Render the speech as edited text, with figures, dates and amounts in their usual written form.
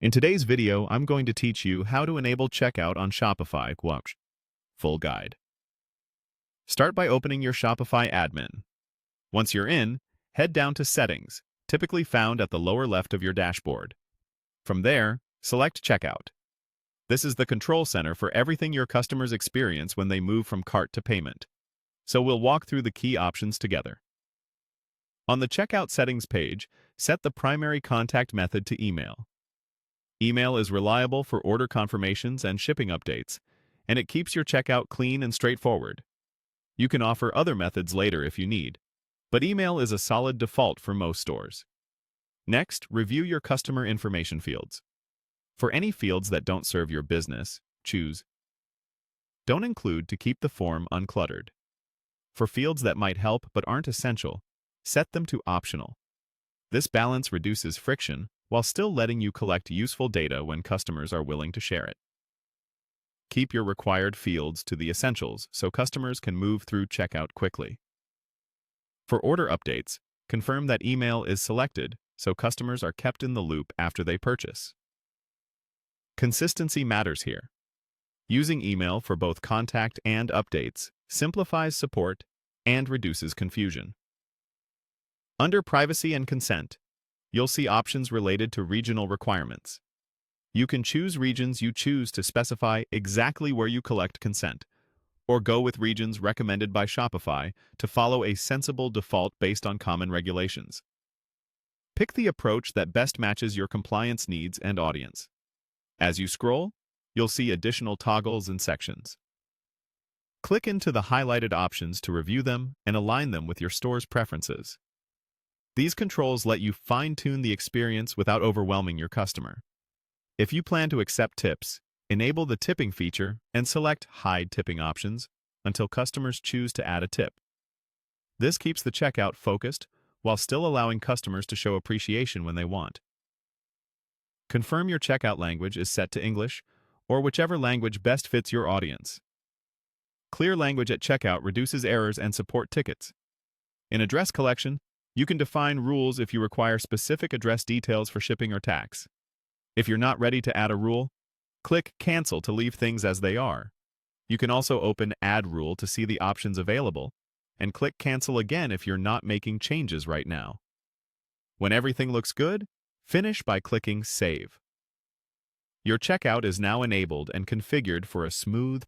In today's video, I'm going to teach you how to enable checkout on Shopify. Full guide. Start by opening your Shopify admin. Once you're in, head down to Settings, typically found at the lower left of your dashboard. From there, select Checkout. This is the control center for everything your customers experience when they move from cart to payment. So we'll walk through the key options together. On the Checkout Settings page, set the primary contact method to email. Email is reliable for order confirmations and shipping updates, and it keeps your checkout clean and straightforward. You can offer other methods later if you need, but email is a solid default for most stores. Next, review your customer information fields. For any fields that don't serve your business, choose Don't Include to keep the form uncluttered. For fields that might help but aren't essential, set them to Optional. This balance reduces friction while still letting you collect useful data when customers are willing to share it. Keep your required fields to the essentials so customers can move through checkout quickly. For order updates, confirm that email is selected so customers are kept in the loop after they purchase. Consistency matters here. Using email for both contact and updates simplifies support and reduces confusion. Under Privacy and Consent, you'll see options related to regional requirements. You can choose regions you choose to specify exactly where you collect consent, or go with regions recommended by Shopify to follow a sensible default based on common regulations. Pick the approach that best matches your compliance needs and audience. As you scroll, you'll see additional toggles and sections. Click into the highlighted options to review them and align them with your store's preferences. These controls let you fine-tune the experience without overwhelming your customer. If you plan to accept tips, enable the tipping feature and select Hide Tipping Options until customers choose to add a tip. This keeps the checkout focused while still allowing customers to show appreciation when they want. Confirm your checkout language is set to English or whichever language best fits your audience. Clear language at checkout reduces errors and support tickets. In Address Collection, you can define rules if you require specific address details for shipping or tax. If you're not ready to add a rule, click Cancel to leave things as they are. You can also open Add Rule to see the options available, and click Cancel again if you're not making changes right now. When everything looks good, finish by clicking Save. Your checkout is now enabled and configured for a smooth